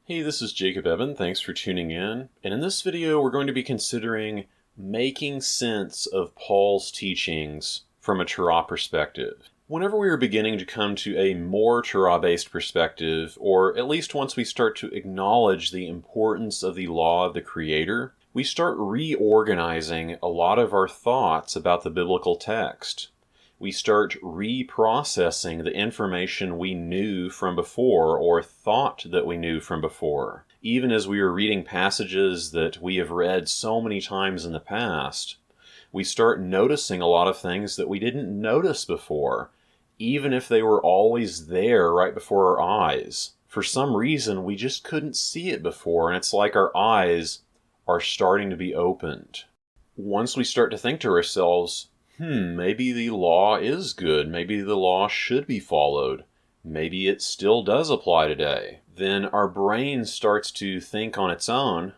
Hey, this is Jacob Evan. Thanks for tuning in. And in this video, we're going to be considering making sense of Paul's teachings from a Torah perspective. Whenever we are beginning to come to a more Torah-based perspective, or at least once we start to acknowledge the importance of the law of the Creator, we start reorganizing a lot of our thoughts about the biblical text. We start reprocessing the information we knew from before or thought that we knew from before. Even as we are reading passages that we have read so many times in the past, we start noticing a lot of things that we didn't notice before, even if they were always there right before our eyes. For some reason, we just couldn't see it before, and it's like our eyes are starting to be opened. Once we start to think to ourselves, maybe the law is good. Maybe the law should be followed. Maybe it still does apply today. Then our brain starts to think on its own,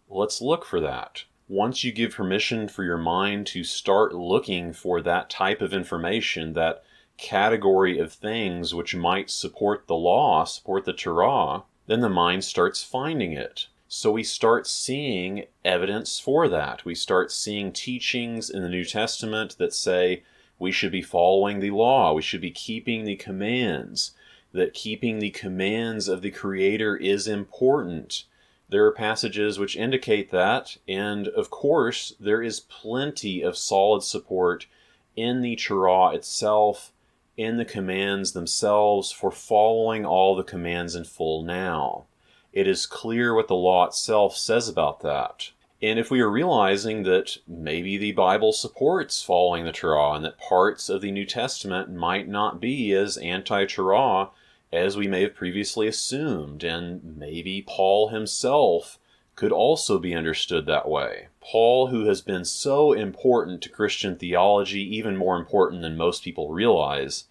let's look for that. Once you give permission for your mind to start looking for that type of information, that category of things which might support the law, support the Torah, then the mind starts finding it. So we start seeing evidence for that. We start seeing teachings in the New Testament that say we should be following the law, we should be keeping the commands, that keeping the commands of the Creator is important. There are passages which indicate that, and of course, there is plenty of solid support in the Torah itself, in the commands themselves, for following all the commands in full now. It is clear what the law itself says about that. And if we are realizing that maybe the Bible supports following the Torah and that parts of the New Testament might not be as anti-Torah as we may have previously assumed, and maybe Paul himself could also be understood that way. Paul, who has been so important to Christian theology, even more important than most people realize,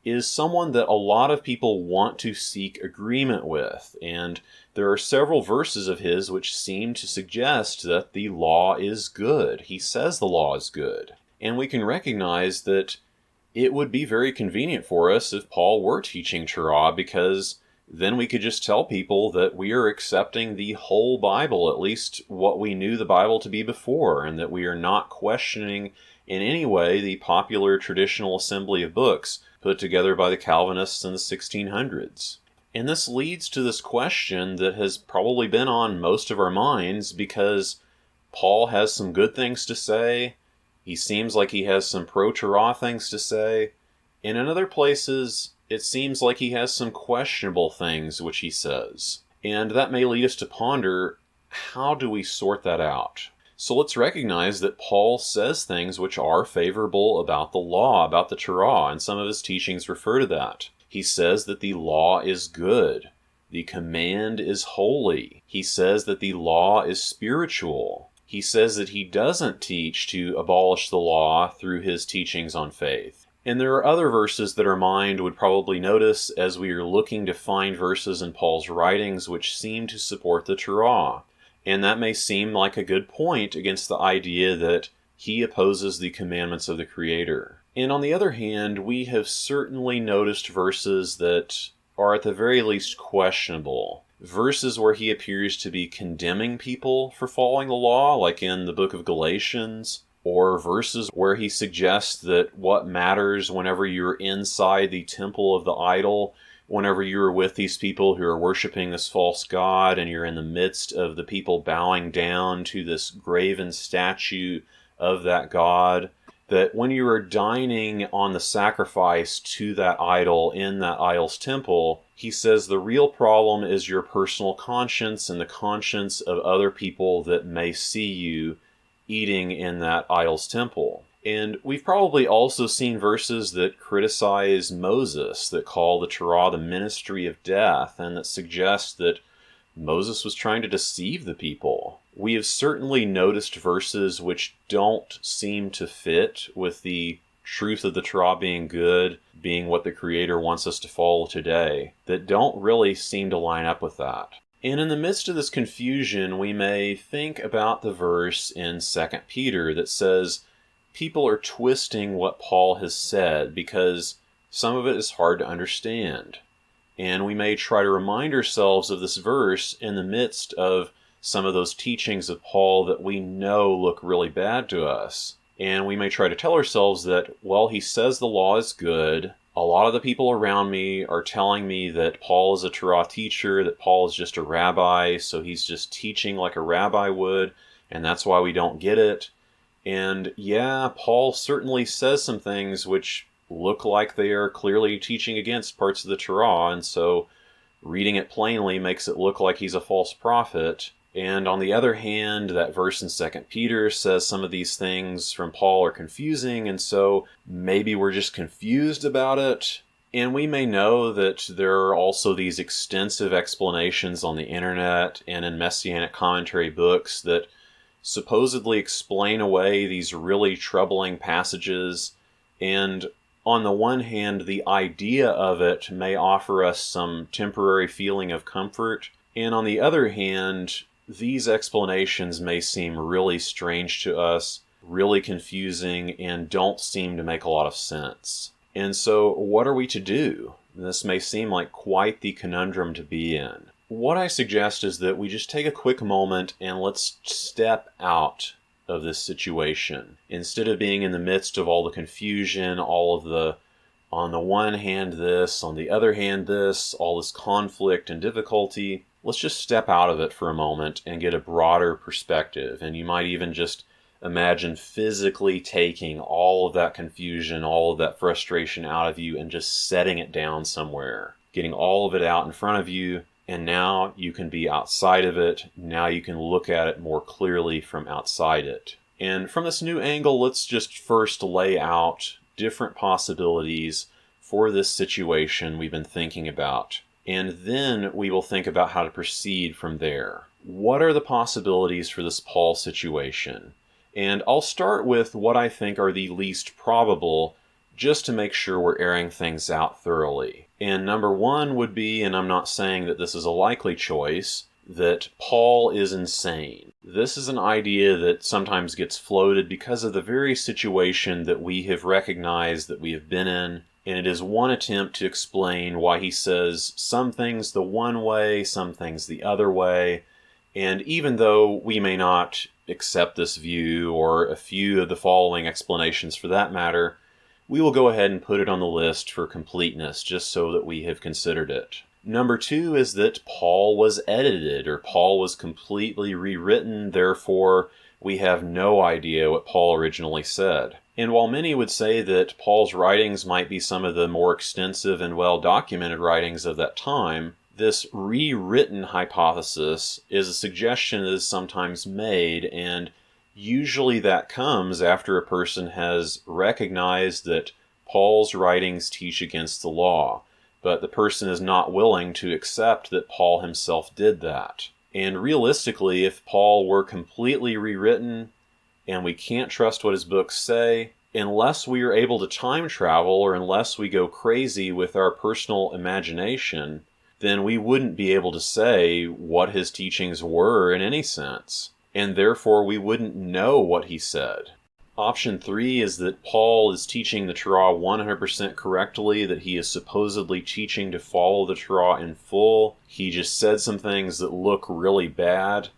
is someone that a lot of people want to seek agreement with, and there are several verses of his which seem to suggest that the law is good. He says the law is good. And we can recognize that it would be very convenient for us if Paul were teaching Torah, because then we could just tell people that we are accepting the whole Bible, at least what we knew the Bible to be before, and that we are not questioning in any way the popular traditional assembly of books put together by the Calvinists in the 1600s. And this leads to this question that has probably been on most of our minds, because Paul has some good things to say, he seems like he has some pro-Torah things to say, and in other places it seems like he has some questionable things which he says. And that may lead us to ponder, how do we sort that out? So let's recognize that Paul says things which are favorable about the law, about the Torah, and some of his teachings refer to that. He says that the law is good. The command is holy. He says that the law is spiritual. He says that he doesn't teach to abolish the law through his teachings on faith. And there are other verses that our mind would probably notice as we are looking to find verses in Paul's writings which seem to support the Torah. And that may seem like a good point against the idea that he opposes the commandments of the Creator. And on the other hand, we have certainly noticed verses that are at the very least questionable. Verses where he appears to be condemning people for following the law, like in the book of Galatians, or verses where he suggests that what matters whenever you're inside the temple of the idol, whenever you're with these people who are worshiping this false god and you're in the midst of the people bowing down to this graven statue of that god, that when you are dining on the sacrifice to that idol in that idol's temple, he says the real problem is your personal conscience and the conscience of other people that may see you eating in that idol's temple. And we've probably also seen verses that criticize Moses, that call the Torah the ministry of death, and that suggest that Moses was trying to deceive the people. We have certainly noticed verses which don't seem to fit with the truth of the Torah being good, being what the Creator wants us to follow today, that don't really seem to line up with that. And in the midst of this confusion, we may think about the verse in 2 Peter that says, people are twisting what Paul has said because some of it is hard to understand. And we may try to remind ourselves of this verse in the midst of some of those teachings of Paul that we know look really bad to us. And we may try to tell ourselves that, well, he says the law is good. A lot of the people around me are telling me that Paul is a Torah teacher, that Paul is just a rabbi, so he's just teaching like a rabbi would, and that's why we don't get it. And yeah, Paul certainly says some things which look like they are clearly teaching against parts of the Torah, and so reading it plainly makes it look like he's a false prophet. And on the other hand, that verse in 2 Peter says some of these things from Paul are confusing, and so maybe we're just confused about it. And we may know that there are also these extensive explanations on the internet and in messianic commentary books that supposedly explain away these really troubling passages. And on the one hand, the idea of it may offer us some temporary feeling of comfort. And on the other hand, these explanations may seem really strange to us, really confusing, and don't seem to make a lot of sense. And so, what are we to do? This may seem like quite the conundrum to be in. What I suggest is that we just take a quick moment and let's step out of this situation. Instead of being in the midst of all the confusion, all of the, on the one hand this, on the other hand this, all this conflict and difficulty, let's just step out of it for a moment and get a broader perspective. And you might even just imagine physically taking all of that confusion, all of that frustration out of you and just setting it down somewhere, getting all of it out in front of you. And now you can be outside of it. Now you can look at it more clearly from outside it. And from this new angle, let's just first lay out different possibilities for this situation we've been thinking about. And then we will think about how to proceed from there. What are the possibilities for this Paul situation? And I'll start with what I think are the least probable, just to make sure we're airing things out thoroughly. And number one would be, and I'm not saying that this is a likely choice, that Paul is insane. This is an idea that sometimes gets floated because of the very situation that we have recognized that we have been in. And it is one attempt to explain why he says some things the one way, some things the other way. And even though we may not accept this view, or a few of the following explanations for that matter, we will go ahead and put it on the list for completeness, just so that we have considered it. Number two is that Paul was edited, or Paul was completely rewritten, therefore we have no idea what Paul originally said. And while many would say that Paul's writings might be some of the more extensive and well-documented writings of that time, this rewritten hypothesis is a suggestion that is sometimes made, and usually that comes after a person has recognized that Paul's writings teach against the law, but the person is not willing to accept that Paul himself did that. And realistically, if Paul were completely rewritten, and we can't trust what his books say, unless we are able to time travel, or unless we go crazy with our personal imagination, then we wouldn't be able to say what his teachings were in any sense, and therefore we wouldn't know what he said. Option 3 is that Paul is teaching the Torah 100% correctly, that he is supposedly teaching to follow the Torah in full. He just said some things that look really bad,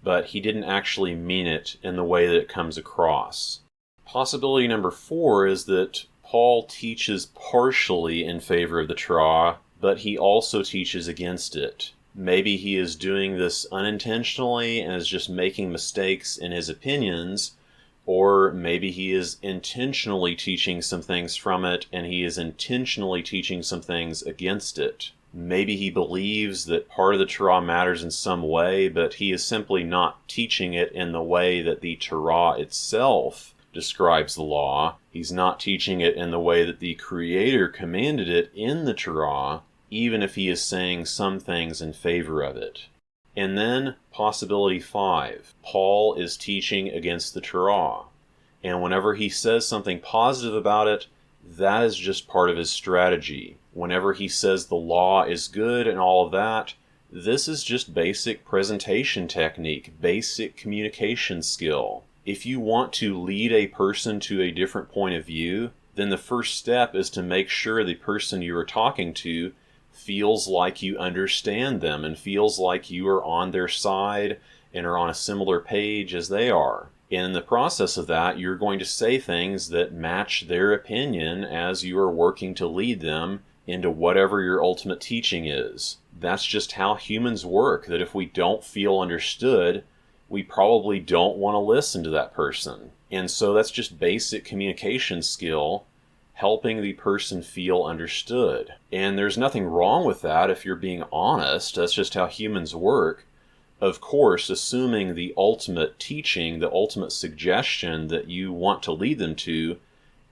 but he didn't actually mean it in the way that it comes across. Possibility number 4 is that Paul teaches partially in favor of the Torah, but he also teaches against it. Maybe he is doing this unintentionally and is just making mistakes in his opinions, or maybe he is intentionally teaching some things from it and he is intentionally teaching some things against it. Maybe he believes that part of the Torah matters in some way, but he is simply not teaching it in the way that the Torah itself describes the law. He's not teaching it in the way that the Creator commanded it in the Torah, even if he is saying some things in favor of it. And then, possibility 5, Paul is teaching against the Torah. And whenever he says something positive about it, that is just part of his strategy. Whenever he says the law is good and all of that, this is just basic presentation technique, basic communication skill. If you want to lead a person to a different point of view, then the first step is to make sure the person you are talking to feels like you understand them and feels like you are on their side and are on a similar page as they are. In the process of that, you're going to say things that match their opinion as you are working to lead them into whatever your ultimate teaching is. That's just how humans work, that if we don't feel understood, we probably don't want to listen to that person. And so that's just basic communication skill, helping the person feel understood. And there's nothing wrong with that if you're being honest. That's just how humans work. Of course, assuming the ultimate teaching, the ultimate suggestion that you want to lead them to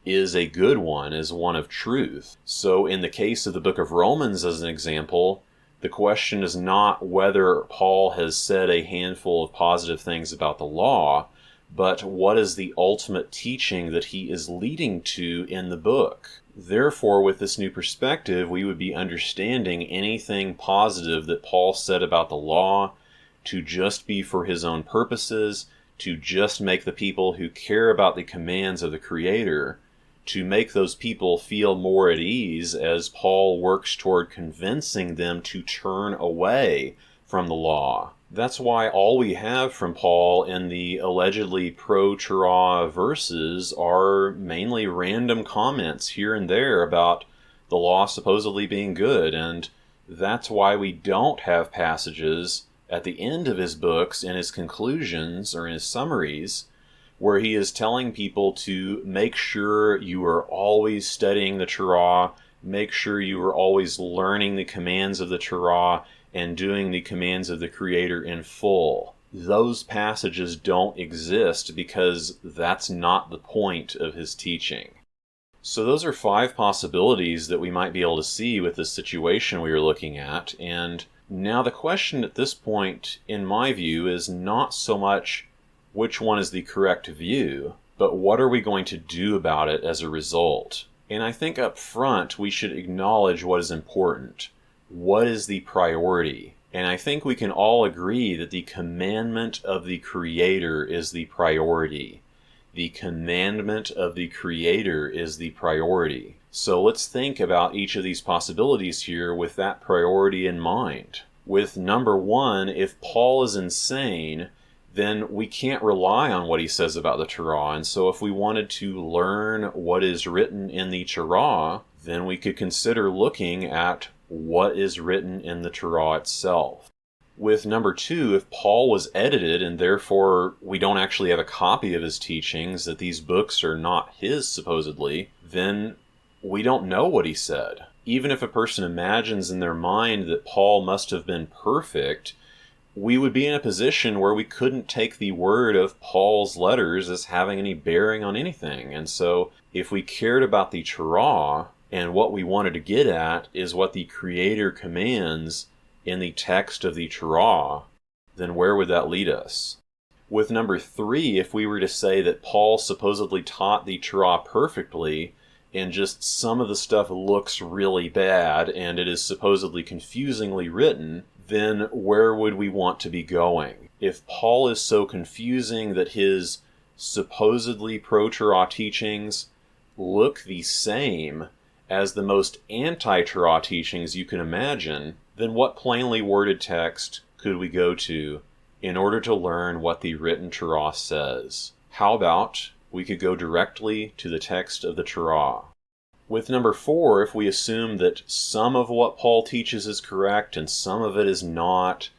is a good one, is one of truth. So in the case of the book of Romans as an example, the question is not whether Paul has said a handful of positive things about the law, but what is the ultimate teaching that he is leading to in the book. Therefore, with this new perspective, we would be understanding anything positive that Paul said about the law to just be for his own purposes, to just make the people who care about the commands of the Creator, to make those people feel more at ease as Paul works toward convincing them to turn away from the law. That's why all we have from Paul in the allegedly pro-Torah verses are mainly random comments here and there about the law supposedly being good, and that's why we don't have passages at the end of his books, in his conclusions or in his summaries, where he is telling people to make sure you are always studying the Torah, make sure you are always learning the commands of the Torah and doing the commands of the Creator in full. Those passages don't exist because that's not the point of his teaching. So those are 5 possibilities that we might be able to see with this situation we are looking at, and now the question at this point, in my view, is not so much which one is the correct view, but what are we going to do about it as a result? And I think up front we should acknowledge what is important. What is the priority? And I think we can all agree that the commandment of the Creator is the priority. The commandment of the Creator is the priority. So let's think about each of these possibilities here with that priority in mind. With number 1, if Paul is insane, then we can't rely on what he says about the Torah. And so if we wanted to learn what is written in the Torah, then we could consider looking at what is written in the Torah itself. With number 2, if Paul was edited and therefore we don't actually have a copy of his teachings, that these books are not his supposedly, then we don't know what he said. Even if a person imagines in their mind that Paul must have been perfect, we would be in a position where we couldn't take the word of Paul's letters as having any bearing on anything. And so if we cared about the Torah, and what we wanted to get at is what the Creator commands in the text of the Torah, then where would that lead us? With number 3, if we were to say that Paul supposedly taught the Torah perfectly, and just some of the stuff looks really bad, and it is supposedly confusingly written, then where would we want to be going? If Paul is so confusing that his supposedly pro-Torah teachings look the same as the most anti-Torah teachings you can imagine, then what plainly worded text could we go to in order to learn what the written Torah says? How about we could go directly to the text of the Torah? With number 4, if we assume that some of what Paul teaches is correct and some of it is not,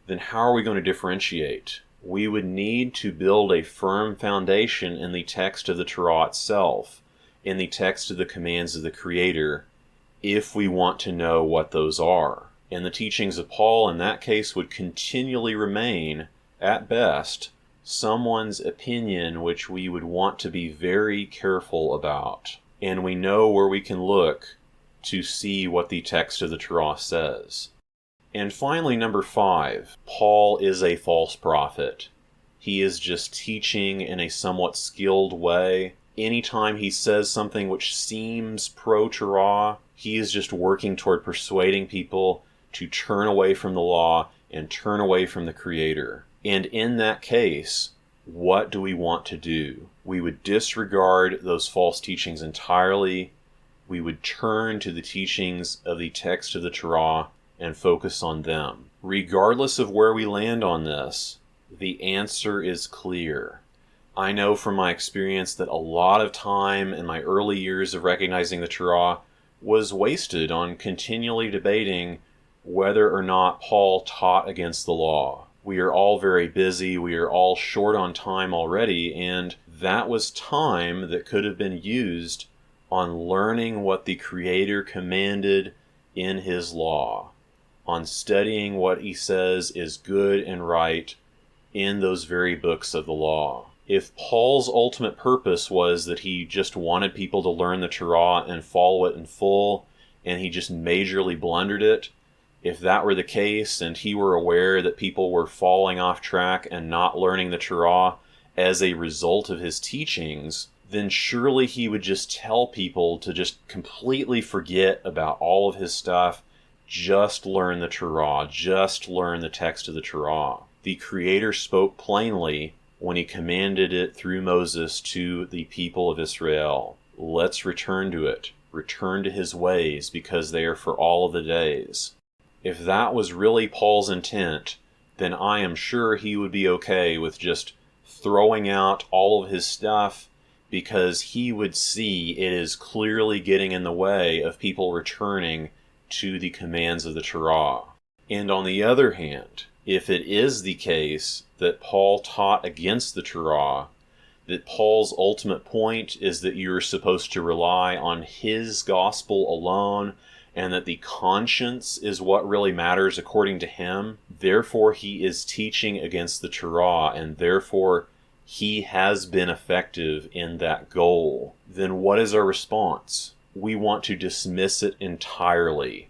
then how are we going to differentiate? We would need to build a firm foundation in the text of the Torah itself, in the text of the commands of the Creator, if we want to know what those are. And the teachings of Paul in that case would continually remain, at best, someone's opinion which we would want to be very careful about. And we know where we can look to see what the text of the Torah says. And finally, number 5, Paul is a false prophet. He is just teaching in a somewhat skilled way. Anytime he says something which seems pro-Torah, he is just working toward persuading people to turn away from the law and turn away from the Creator. And in that case, what do we want to do? We would disregard those false teachings entirely. we would turn to the teachings of the text of the Torah and focus on them. Regardless of where we land on this, the answer is clear. I know from my experience that a lot of time in my early years of recognizing the Torah was wasted on continually debating whether or not Paul taught against the law. We are all very busy, we are all short on time already, and that was time that could have been used on learning what the Creator commanded in His law, on studying what He says is good and right in those very books of the law. If Paul's ultimate purpose was that he just wanted people to learn the Torah and follow it in full, and he just majorly blundered it, if that were the case and he were aware that people were falling off track and not learning the Torah as a result of his teachings, then surely he would just tell people to just completely forget about all of his stuff, just learn the Torah, just learn the text of the Torah. The Creator spoke plainly when He commanded it through Moses to the people of Israel. Let's return to it. Return to His ways, because they are for all of the days. If that was really Paul's intent, then I am sure he would be okay with just throwing out all of his stuff, because he would see it is clearly getting in the way of people returning to the commands of the Torah. And on the other hand, if it is the case that Paul taught against the Torah, that Paul's ultimate point is that you're supposed to rely on his gospel alone, and that the conscience is what really matters according to him, therefore he is teaching against the Torah, and therefore he has been effective in that goal, then what is our response? We want to dismiss it entirely.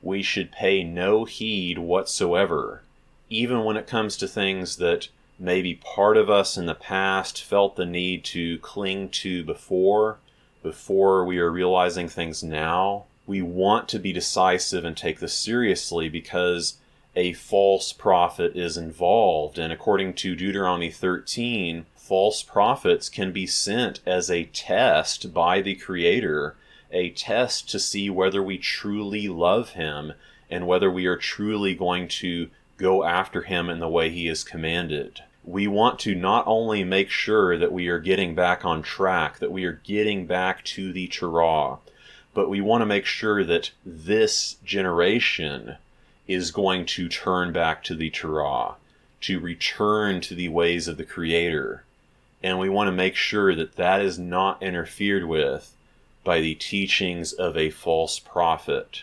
We should pay no heed whatsoever, even when it comes to things that maybe part of us in the past felt the need to cling to before we are realizing things now. We want to be decisive and take this seriously because a false prophet is involved. And according to Deuteronomy 13, false prophets can be sent as a test by the Creator, a test to see whether we truly love Him and whether we are truly going to go after Him in the way He has commanded. We want to not only make sure that we are getting back on track, that we are getting back to the Torah, but we want to make sure that this generation is going to turn back to the Torah, to return to the ways of the Creator. And we want to make sure that that is not interfered with by the teachings of a false prophet.